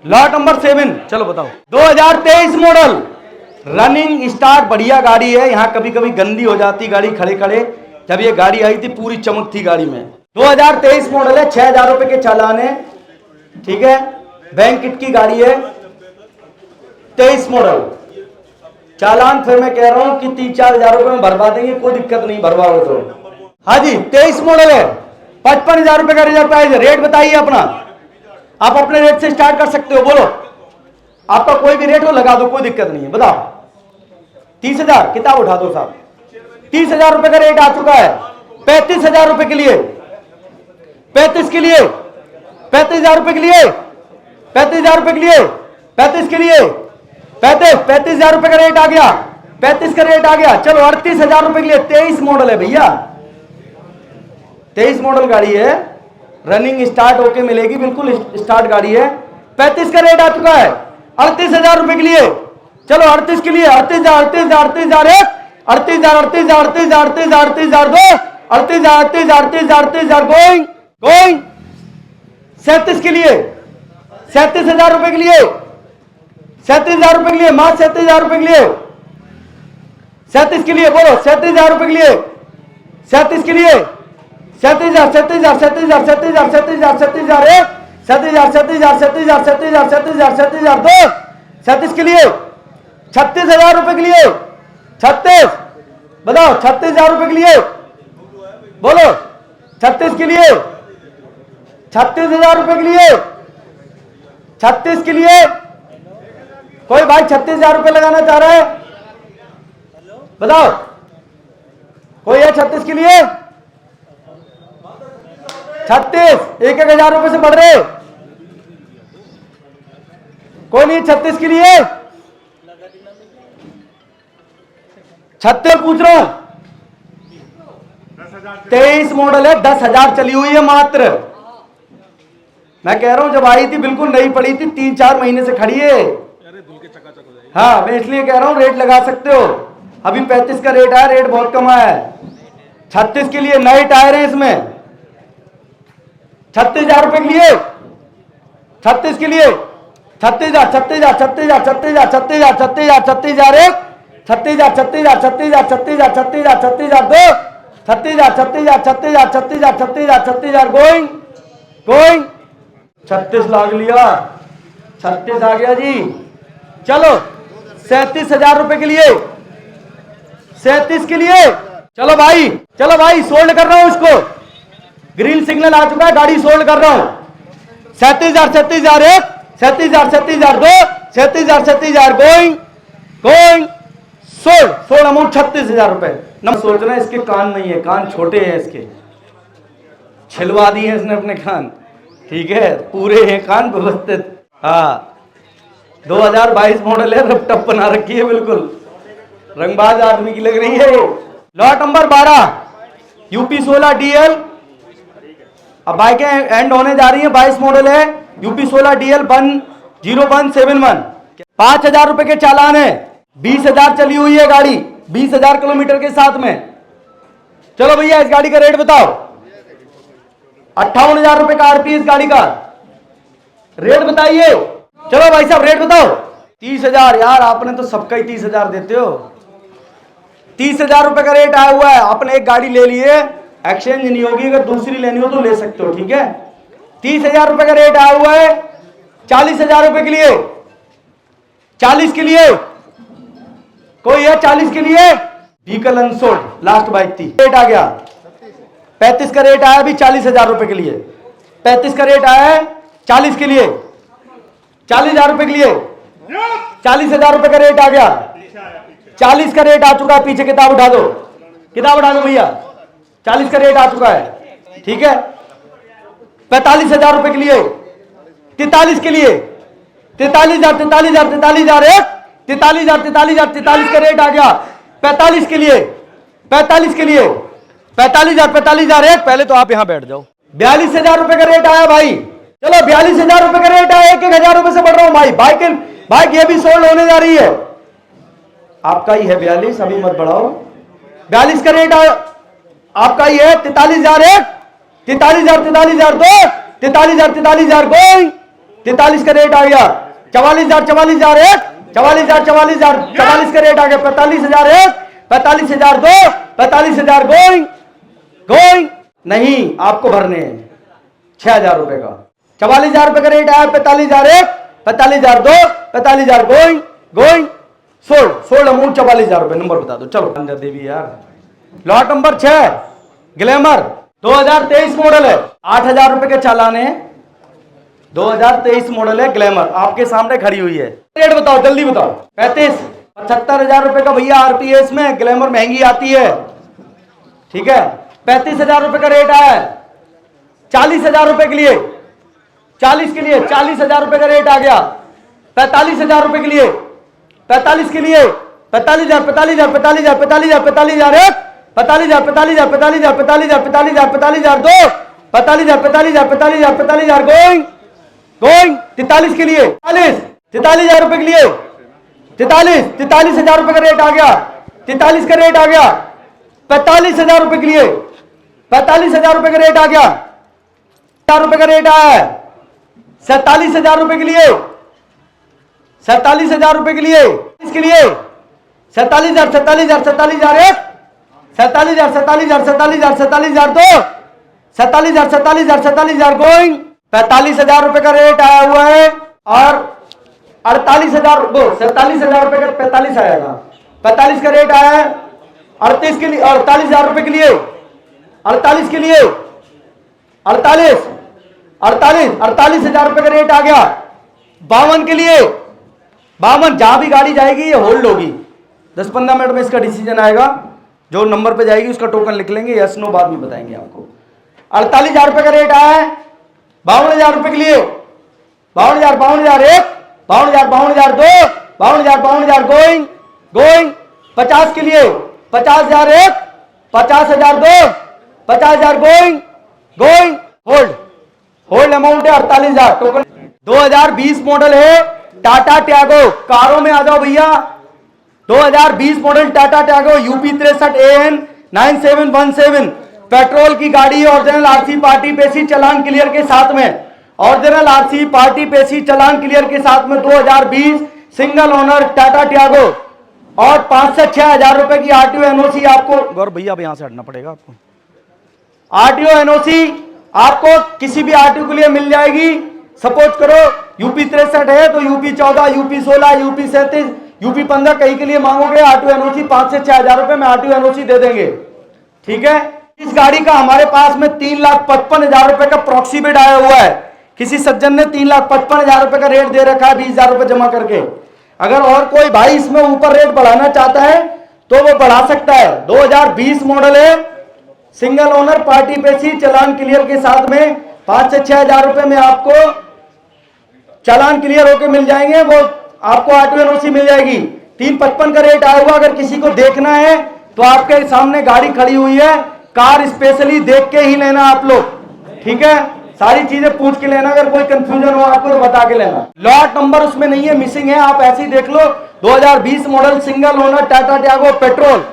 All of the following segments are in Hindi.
लॉट नंबर 7, चलो बताओ। 2023 मॉडल, रनिंग स्टार्ट, बढ़िया गाड़ी है। यहाँ कभी कभी गंदी हो जाती गाड़ी खड़े खड़े, जब ये गाड़ी आई थी पूरी चमक थी गाड़ी में। 2023 मॉडल है, 6000 रुपए के चालान है, ठीक है। बैंक किट की गाड़ी है, 23 मॉडल। चालान फिर मैं कह रहा हूं कि 3-4 हजार रुपए में भरवा देंगे, कोई दिक्कत नहीं, भरवाओ तो। हाँ जी, 23 मॉडल है, 55,000 रुपए का रिजर्व प्राइस है। रेट बताइए अपना, आप अपने रेट से स्टार्ट कर सकते हो, बोलो आपका कोई भी रेट हो लगा दो, कोई दिक्कत नहीं है, बताओ। 30,000, किताब उठा दो साहब। 30,000 रुपए का रेट आ चुका है। 35,000 रुपए के लिए, 35 के लिए, 35,000 रुपए के लिए, 35,000 रुपए के लिए, 35 के लिए, 35,000 रुपए का रेट आ गया, 35 का रेट आ गया। चलो 38,000 रुपए के लिए, 23 मॉडल है भैया, 23 मॉडल गाड़ी है, रनिंग स्टार्ट होके मिलेगी, बिल्कुल स्टार्ट गाड़ी है। 35 का रेट आ चुका है, 38,000 रुपए के लिए। चलो 38 के लिए, 38,000, 38,000, 38,000 एक, 38,000, 38,000, 38,000, 38,000 दो, 38,000, 38,000, 38,000, 38,000 गोइंग गोइंग। 37 के लिए, 37,000 रुपए के लिए, 37,000 रुपए के लिए, मात्र 37,000 रुपए के लिए, 37 के लिए, बोलो 37,000 रुपए के लिए, 37 के लिए, 37,000, 37,000, 37,000, 37,000, 37,000, 37,000 एक, 37,000, 37,000, 37,000, 37,000, 37,000, 37,000 दो, 37 के लिए, 36,000 रुपए के लिए, 36, बताओ 36,000 रुपए के लिए, बोलो 36 के लिए, 36,000 रुपए के लिए, 36 के लिए। कोई भाई 36,000 रुपए लगाना चाह रहा है, बताओ कोई है 36 के लिए? 36, 1,000 रुपए से बढ़ रहे, कोई नहीं 36 के लिए? 36 पूछ रहा हूं, 23 मॉडल है, 10,000 चली हुई है मात्र। मैं कह रहा हूं जब आई थी बिल्कुल नई पड़ी थी, 3-4 महीने से खड़ी है। हाँ मैं इसलिए कह रहा हूं रेट लगा सकते हो। अभी 35 का रेट है, रेट बहुत कम है। 36 के लिए नए टायर हैं इसमें, 36,000 रुपए के लिए, 36 के लिए, 36,000, 36,000, 36,000, 36,000, 36,000, 36,000, 36,000 एक, 36,000, 36,000, 36,000, 36,000, 36,000, 36,000 दो, 36,000, 36,000, 36,000, 36,000, 36,000, 36,000 गोइंग गोइंग। 36 लाख लिया, 36 आ गया जी। चलो 37,000 रुपए के लिए, 37 के लिए। चलो भाई, चलो भाई, सोल्ड कर रहा हूं इसको, ग्रीन सिग्नल आ चुका है, गाड़ी सोल्ड कर रहा हूं। 37,000, 37,000 एक, 37,000, 37,000 दो, 37,000, 37,000 going going. Sold, sold amount 36,000 रुपए। न सोच रहे हैं इसके कान नहीं है, कान छोटे हैं इसके, छिलवा दिए इसने अपने कान, ठीक है, पूरे हैं कान व्यवस्थित। हाँ 2022 मॉडल है, रफ टप बना रखी है, बिल्कुल रंगबाज आदमी की लग रही है। Lot number 12, UP 16 DL। अब बाइकें एंड होने जा रही है, 22 मॉडल है, यूपी 16 DL 10171। 5,000 रुपए के चालान है, 20,000 चली हुई है गाड़ी, 20,000 किलोमीटर के साथ में। चलो भैया इस गाड़ी का रेट बताओ। 58,000 रुपए का आरपी इस गाड़ी का, रेट बताइए। चलो भाई साहब रेट बताओ। 30,000, यार आपने तो सबका ही 30,000 देते हो। 30,000 रुपए का रेट आया हुआ है। आपने एक गाड़ी ले ली है, एक्सचेंज नहीं होगी, अगर दूसरी लेनी हो तो ले सकते हो, ठीक है। 30,000 रुपए का रेट आया हुआ है। 40,000 रुपए के लिए, 40 के लिए, कोई है 40 के लिए? व्हीकल अनसोल्ड, लास्ट बाइक थी, रेट आ गया 35 का रेट आया अभी 40,000 रुपए के लिए। 35 का रेट आया है 40 के लिए, 40,000 रुपए के लिए, 40,000 रुपए का रेट आ गया, 40 का रेट आ चुका है। पीछे किताब उठा दो, किताब उठा दो भैया, 40 का रेट आ चुका है, ठीक है। 45,000 रुपए के लिए, 43 के लिए, 43,000, 43,000, 43,000 एक, 43,000, 43,000, 43 का रेट आ गया। 45 के लिए, 45 के लिए, 45,000, 45,000 एक। पहले तो आप यहां बैठ जाओ। 42,000 रुपए का रेट आया भाई, चलो 42,000 रुपए का रेट आया, 1,000 रुपए से बढ़ रहा हूं भाई। बाइक ये भी सोल्ड होने जा रही है, आपका ही है 42, अभी मत बढ़ाओ। 42 का रेट आपका ही है। 43,000 एक, 43,000, 43,000 दो, 43,000, 43,000 गोइंग 43 का रेट आ गया। 44,000 44,000 एक, 44,000 44,000 44 का रेट आ गया। 45,000 एक, 45,000 दो, 45,000 गोइंग गोइंग नहीं, आपको भरने हैं 6,000 रुपए का। 44,000 रुपए का रेट आया। 45,000 एक, 45,000 दो, 45,000 गोइंग गोइंग सोल्ड अमाउंट 44,000 रुपए। नंबर बता दो चलो। अंदर देवी यार। लॉट नंबर 6 ग्लैमर 2023 मॉडल है। 8,000 रुपए के चालान है। 2023 मॉडल है ग्लैमर, आपके सामने खड़ी हुई है। रेट बताओ जल्दी बताओ। 35 75,000 रुपए का भैया आरपीएस में ग्लैमर महंगी आती है, ठीक है। 35,000 रुपए का रेट आया है। 40,000 रुपए के लिए 40 के लिए 40,000 रुपए का रेट आ गया। 45,000 रुपए के लिए 45 के लिए 45,000 45,000 45,000 45,000 45,000 एक, 45,000 45,000 45,000 45,000 45,000 45,000 दो, 45,000 45,000 45,000 45,000 गोइंग गोइंग 43 के लिए 43,000 रुपए के लिए 43,000 रुपए का रेट आ गया। 43 का रेट आ गया। 45,000 रुपए के लिए 45,000 रुपए का रेट आ गया। 4 रुपए का रेट आया है। 47,000 रुपए के लिए 47,000 रुपए के लिए इसके लिए 47,000 47,000 47,000 एक, 47,000 47,000 47,000 47,000 दो, 47,000 47,000 47,000 गोइंग 45,000 रुपए का रेट आया हुआ है। और 48,000 दो 47,000 रुपए का 45 आएगा। 45 का रेट आया है। 38 के लिए 48,000 रुपए के लिए 48 के लिए 48,000 रुपए का रेट आ गया। 52 के लिए 52 जहां भी गाड़ी जाएगी ये होल्ड होगी। 10-15 मिनट में इसका डिसीजन आएगा। जो नंबर पे जाएगी उसका टोकन लिख लेंगे, यस नो बाद में बताएंगे आपको। 48,000 रुपए का रेट आया है। 52,000 रुपए के लिए 52,000 52,000 एक, 52,000 52,000 दो, 52,000 52,000 गोइंग गोइंग 50 के लिए 50,000 एक, 50,000 दो, 50,000 going going hold hold amount है 48,000 टोकन। 2020 मॉडल है टाटा टैगो। कारों में आ जाओ भैया। 2020 model Tata Tiago UP 63 AN 9717 petrol की गाड़ी है। ओरिजिनल आरसी पार्टी पेशी चालान क्लियर के साथ में, ओरिजिनल आरसी पार्टी पेशी चालान क्लियर के साथ में 2020 सिंगल ओनर टाटा टैगो और 5 से 6,000 रुपए की आरटीओ एनओसी आपको। गौर भैया अब यहां से हटना पड़ेगा आपको। आरटीओ एनओसी आपको किसी भी आरटीओ के लिए मिल जाएगी। सपोज करो यूपी 63 है तो यूपी 14 यूपी 16 यूपी 37 यूपी 15 कहीं के लिए मांगोगे आरटीओ एनओसी 5 से 6,000 रुपए में आरटीओ एनओसी दे देंगे, ठीक है। इस गाड़ी का हमारे पास में 3,55,000 रुपए का प्रॉक्सी बिड आया हुआ है। किसी सज्जन ने 3,55,000 रुपए का रेट दे रखा है 20,000 रुपए जमा करके। अगर और कोई भाई इसमें ऊपर रेट बढ़ाना चाहता है तो वो बढ़ा सकता है। 2020 मॉडल है, सिंगल ओनर पार्टी पेशी चालान क्लियर के साथ में 5 से 6,000 रुपए में आपको चालान क्लियर होके मिल जाएंगे। वो आपको आरटीओ एनओसी मिल जाएगी। 3,55 का रेट आया हुआ। अगर किसी को देखना है तो आपके सामने गाड़ी खड़ी हुई है। कार स्पेशली देख के ही लेना आप लोग, ठीक है। सारी चीजें पूछ के लेना। अगर कोई कंफ्यूजन हो आपको तो बता के लेना। लॉट नंबर उसमें नहीं है, मिसिंग है, आप ऐसे ही देख लो। 2020 model single owner Tata Tiago petrol.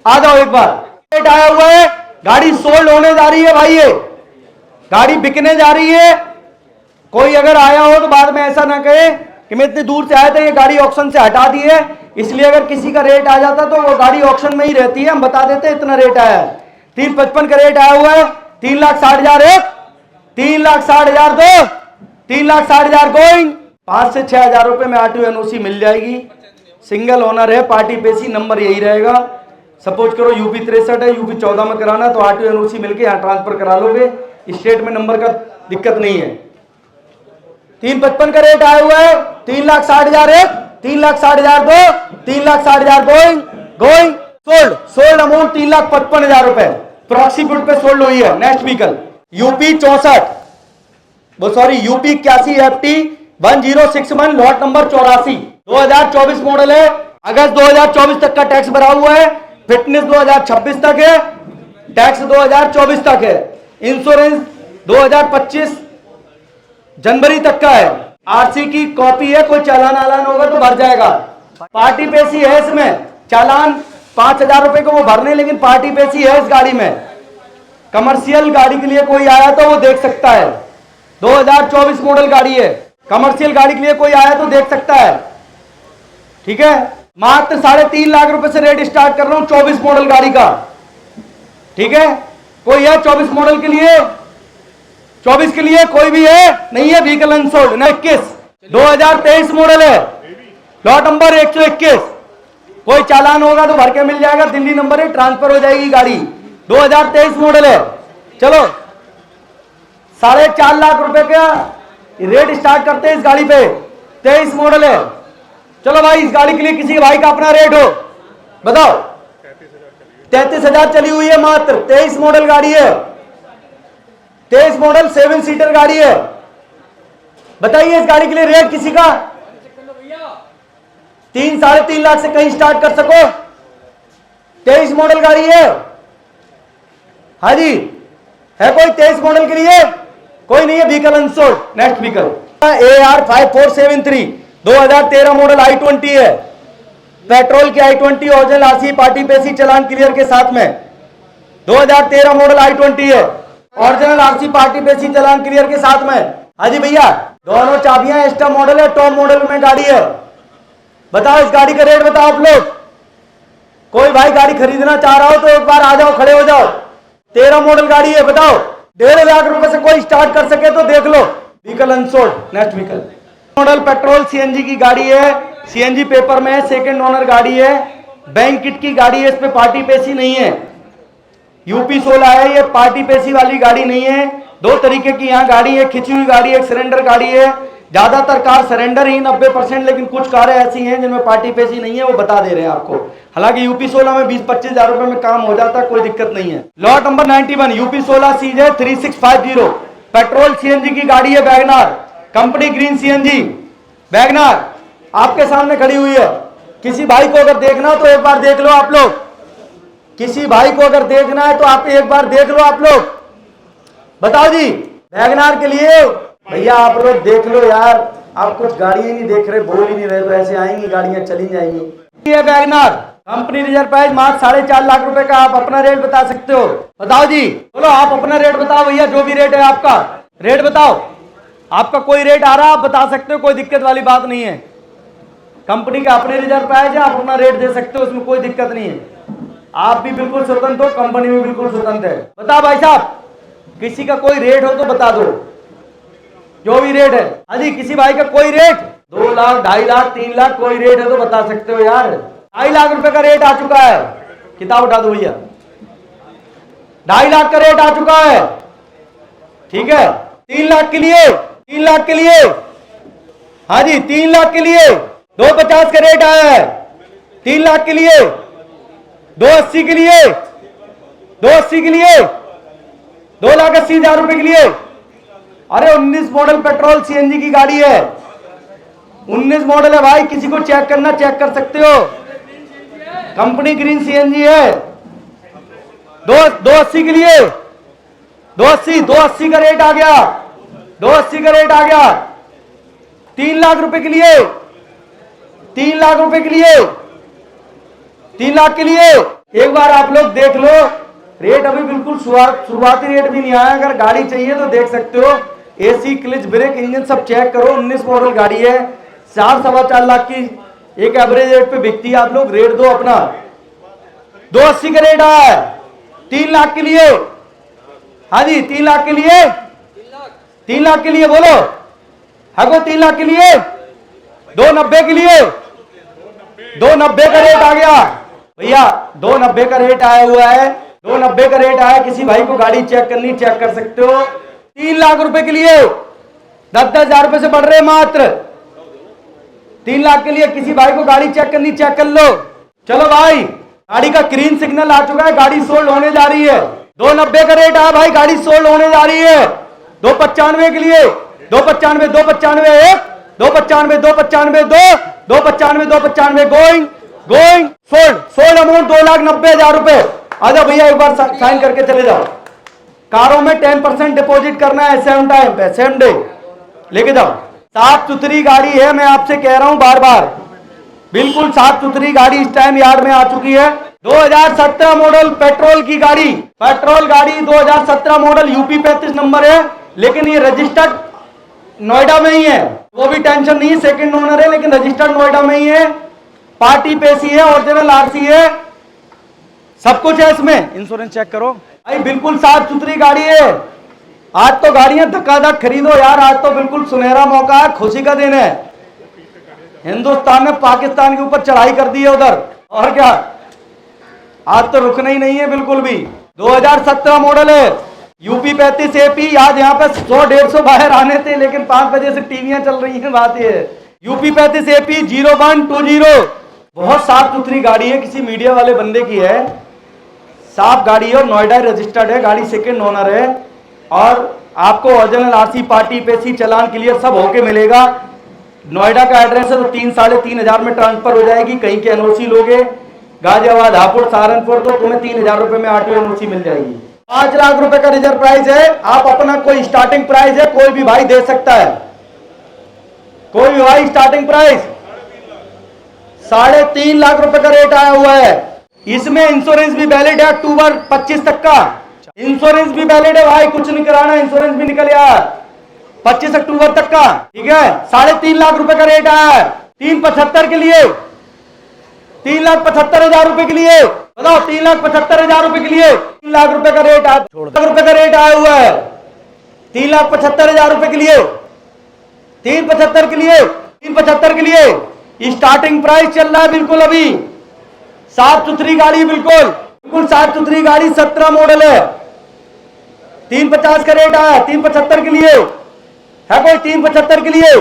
आ जाओ एक बार। रेट आया हुआ है। गाड़ी सोल्ड होने जा रही है भाई, ये गाड़ी बिकने जा रही है। कोई अगर आया हो तो बाद में ऐसा ना कहे कि मैं इतनी दूर से आया था, ये गाड़ी ऑक्शन से हटा दी है। इसलिए अगर किसी का रेट आ जाता तो वो गाड़ी ऑक्शन में ही रहती है, हम बता देते इतना रेट आया है। 3,55 का रेट आया हुआ है। 3,60,000 एक, 3,60,000 दो, 3,60,000 गोइंग 5 से 6,000 रुपए में आरटीओ एनओसी मिल जाएगी। सिंगल ओनर है, पार्टी पेशी, नंबर यही रहेगा। सपोज करो यूपी 63 है, यूपी 14 में कराना तो आरटीओ एनओसी मिलके यहाँ ट्रांसफर करा लोगे। स्टेट में नंबर का दिक्कत नहीं है। 3,55 का रेट आया हुआ है। 3,60,000 एक, 3,60,000 दो, 3,60,000 गोइंग गोइंग सोल्ड अमाउंट 3,55,000 रुपए प्रॉक्सी बिड पे सोल्ड हुई है। नेक्स्ट व्हीकल यूपी 64 वो sorry UP 81 FT 1061 lot number 84 2024 model है। अगस्त 2024 तक का टैक्स भरा हुआ है। फिटनेस 2026 तक है। टैक्स 2024 तक है। इंश्योरेंस 2025 जनवरी तक का है। आरसी की कॉपी है। कोई चालान आलान होगा तो भर जाएगा। पार्टी पेशी है इसमें। चालान 5,000 रुपए को वो भरने, लेकिन पार्टी पेशी है इस गाड़ी में। कमर्शियल गाड़ी के लिए कोई आया तो वो देख सकता है। 2024 मॉडल गाड़ी है। कमर्शियल गाड़ी के लिए कोई आया तो देख सकता है, ठीक है। मात्र 3.5 लाख रुपए से रेट स्टार्ट कर रहा हूं 24 मॉडल गाड़ी का, ठीक है। कोई है 24 मॉडल के लिए? 24 के लिए कोई भी है? नहीं है, व्हीकल अनसोल्ड। ना 21 2023 मॉडल है, लॉट नंबर 121। कोई चालान होगा तो भर के मिल जाएगा, दिल्ली नंबर है, ट्रांसफर हो जाएगी गाड़ी। 2023 मॉडल है। चलो 4.5 लाख रुपए का रेट स्टार्ट करते हैं इस गाड़ी पे, 23 मॉडल है। चलो भाई, इस गाड़ी के लिए किसी भाई का अपना रेट हो, बताओ। 33,000 चली हुई है, मात्र 23 मॉडल गाड़ी है, 23 मॉडल 7 सीटर गाड़ी है। बताइए इस गाड़ी के लिए रेट किसी का 3-3.5 लाख से कहीं स्टार्ट कर सको? 23 मॉडल गाड़ी है। हाँ जी, है कोई 23 मॉडल के लिए? कोई नहीं है, vehicle unsold. Next vehicle AR5473 2013 model i20 है, पेट्रोल की i20, ओरिजिनल आरसी, पार्टी पेसी, चलान क्लियर के साथ में। 2013 मॉडल i20 है, ओरिजिनल आरसी, पार्टी पेसी, चलान क्लियर के साथ में। हाँ जी भैया, दोनों चाबियां एक्स्ट्रा मॉडल है, टॉप मॉडल में गाड़ी है। बताओ इस गाड़ी का रेट बताओ आप लोग। कोई भाई गाड़ी खरीदना चाह रहा हो तो एक बार आ जाओ, खड़े हो जाओ। 13 मॉडल गाड़ी है, बताओ 1.5 लाख रुपए से कोई स्टार्ट कर सके तो देख लो, vehicle unsold. Next vehicle model petrol CNG की गाड़ी है, सीएनजी पेपर में है, सेकंड ओनर गाड़ी है, बैंक किट की गाड़ी है, इस पे पार्टी पेशी नहीं है, यूपी 16 है, ये पार्टी पेशी वाली गाड़ी नहीं है। 2 तरीके की यहाँ गाड़ी है, खिंची हुई गाड़ी है, एक सरेंडर गाड़ी है। ज्यादातर कार सरेंडर ही 90%, लेकिन कुछ कारें ऐसी हैं जिनमें पार्टी पेशी नहीं है, वो बता दे रहे हैं आपको। हालांकि यूपी 16 में 20-25 हजार रुपए में काम हो जाता है, कोई दिक्कत नहीं है। Lot number 91 UP 16 CJ 3650 petrol CNG की गाड़ी है, WagonR, company green CNG WagonR आपके सामने खड़ी हुई है। किसी भाई को अगर देखना हो तो एक बार देख लो आप लोग, किसी भाई को अगर देखना है तो आप एक बार देख लो आप लोग। बताओ जी, वैगनार के लिए भैया आप लोग देख लो यार, आप कुछ गाड़ियां नहीं देख रहे, बोल ही नहीं रहे, तो ऐसे आएंगी गाड़ियां, चली जाएंगी। ये वैगनार कंपनी रिजर्व प्राइस मात्र 4.5 लाख रुपए का। आप अपना रेट बता सकते हो? बताओ जी, बोलो आप अपना रेट बताओ भैया, जो भी रेट है आपका रेट बताओ। आपका कोई रेट आ रहा है आप बता सकते हो, कोई दिक्कत वाली बात नहीं है। कंपनी का अपने रिजर्व प्राइस है, आप अपना रेट दे सकते हो, उसमें कोई दिक्कत नहीं है। आप भी बिल्कुल स्वतंत्र हो, कंपनी भी बिल्कुल स्वतंत्र है। बताओ भाई साहब, किसी का कोई रेट हो तो बता दो, जो भी रेट है। हाँ जी, किसी भाई का कोई रेट 2 लाख, 2.5 लाख, 3 लाख, कोई रेट है तो बता सकते हो यार। 2.5 लाख रुपए का रेट आ चुका है, किताब उठा दो भैया। 2.5 लाख का रेट आ चुका है, ठीक है। 3 लाख के लिए, 3 लाख के लिए, हाँ जी 3 लाख के लिए 2.50 का रेट आया है। 3 लाख के लिए, 2.80 के लिए, 2.80 के लिए, 2,80,000 रुपए के लिए। अरे 19 मॉडल पेट्रोल सीएनजी की गाड़ी है, 19 मॉडल है भाई, किसी को चेक करना चेक कर सकते हो, कंपनी ग्रीन सीएनजी है। 280 के लिए, 280 का रेट आ गया, 280 का रेट आ गया। 3 लाख रुपए के लिए, 3 लाख रुपए के लिए, 3 लाख के लिए एक बार आप लोग देख लो। रेट अभी बिल्कुल शुरुआती रेट भी नहीं आया, अगर गाड़ी चाहिए तो देख सकते हो। एसी, क्लच, ब्रेक, इंजन सब चेक करो। 19 मॉडल गाड़ी है, 4-4.25 लाख की एक एवरेज रेट पे बिकती है। आप लोग रेट दो अपना। 280 का रेट आया है 3 लाख के लिए। हाँ जी 3 लाख के लिए, 3 लाख के लिए बोलो, है को 3 लाख के लिए, 290 के लिए, 290 का रेट आ गया भैया, 290 का रेट आया हुआ है, 290 का रेट आया। किसी भाई को गाड़ी चेक करनी चेक कर सकते हो। 3 लाख रुपए के लिए 10-10 हजार रुपए से बढ़ रहे मात्र। 3 लाख के लिए किसी भाई को गाड़ी चेक करनी चेक कर लो। चलो भाई, गाड़ी का ग्रीन सिग्नल आ चुका है, गाड़ी सोल्ड होने जा रही है। 290 का रेट आया भाई, गाड़ी सोल्ड होने जा रही है। 295 के लिए, 295, 295 1, 295, 295 2, 295, 295 going going sold. Sold amount 2,90,000 रुपए। आजा भैया एक बार साइन करके चले जाओ। कारों में 10% डिपॉजिट करना है, सेम टाइम पे, सेम डे लेके जाओ। साफ सुथरी गाड़ी है, मैं आपसे कह रहा हूं बार बार, बिल्कुल साफ सुथरी गाड़ी इस टाइम यार्ड में आ चुकी है। 2017 मॉडल पेट्रोल की गाड़ी, पेट्रोल गाड़ी 2017 मॉडल, यूपी 35 नंबर है, लेकिन ये रजिस्टर्ड नोएडा में ही है, वो भी टेंशन नहीं, सेकंड ओनर है लेकिन रजिस्टर्ड नोएडा में ही है, पार्टी पेशी है, ओरिजिनल आरसी है, सब कुछ है इसमें। इंश्योरेंस चेक करो भाई, बिल्कुल साफ सुथरी गाड़ी है। आज तो गाड़ियां धक्का-धक खरीदो यार, आज तो बिल्कुल सुनहरा मौका है, खुशी का दिन है। हिंदुस्तान ने पाकिस्तान के ऊपर चढ़ाई कर दी है उधर, और क्या, आज तो रुकना ही नहीं है बिल्कुल भी। 2017 मॉडल है, यूपी 35 एपी। आज यहाँ पे 100-150 बाहर आने थे लेकिन 5 बजे से टीवियां चल रही हैं, बात ये है। यूपी 35 एपी 0120, बहुत साफ सुथरी गाड़ी है, किसी मीडिया वाले बंदे की है, साफ गाड़ी है और नोएडा रजिस्टर्ड है, गाड़ी सेकंड ओनर है और आपको ओरिजिनल आरसी, पार्टी पेशी, चालान क्लियर सब होके मिलेगा। नोएडा का एड्रेस है तो 3-3.5 हजार में ट्रांसफर हो जाएगी। कहीं के एनओसी लोगे गाजियाबाद, हापुड़, सहारनपुर तो तुम्हें 3,000 रुपए में आरटीओ एनओसी मिल जाएगी। 5 लाख रुपए का रिजर्व प्राइस है। आप अपना कोई स्टार्टिंग प्राइस है, कोई भी भाई दे सकता है, कोई भी भाई स्टार्टिंग प्राइस 3.5 लाख रुपए का रेट आया हुआ है। इसमें इंश्योरेंस भी वैलिड है अक्टूबर 25 तक का, इंश्योरेंस भी वैलिड है भाई, कुछ नहीं कराना, इंश्योरेंस भी निकल आया 25 अक्टूबर तक का, ठीक है। 3.5 लाख रुपए का रेट आया है। 375 के लिए, 3,75,000 रुपए के लिए, बताओ 3,75,000 रुपए के लिए 3 लाख रुपए का रेट आया, रुपए का रेट आया हुआ है। 3,75,000 रुपए के लिए, 375 के लिए, 375 के लिए स्टार्टिंग प्राइस चल रहा है बिल्कुल। अभी साफ सुथरी गाड़ी, बिल्कुल बिल्कुल साफ सुथरी गाड़ी, 17 मॉडल है। 350 का रेट आया, 375 के लिए है कोई, 375 के लिए,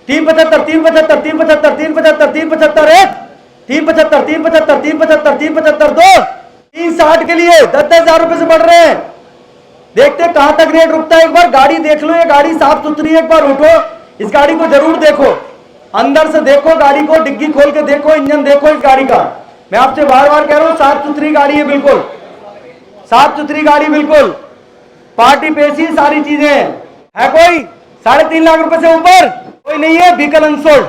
375, 375, 375, 375, 375 है, 375, 375, 375, 375 दो, 360 के लिए 10-10 हजार रुपए से बढ़ रहे हैं। देखते हैं कहां तक रेट रुकता है। एक बार गाड़ी देख लो, ये गाड़ी साफ सुथरी है, एक बार उठो, इस गाड़ी को जरूर देखो, अंदर से देखो गाड़ी को, डिग्गी खोल के देखो, इंजन देखो इस गाड़ी का। मैं आपसे बार-बार कह रहा हूं, साफ सुथरी गाड़ी है, बिल्कुल साफ सुथरी गाड़ी, बिल्कुल पार्टी पेशी, सारी चीजें है। कोई 3.5 लाख रुपए से ऊपर कोई नहीं है, व्हीकल अनसोल्ड।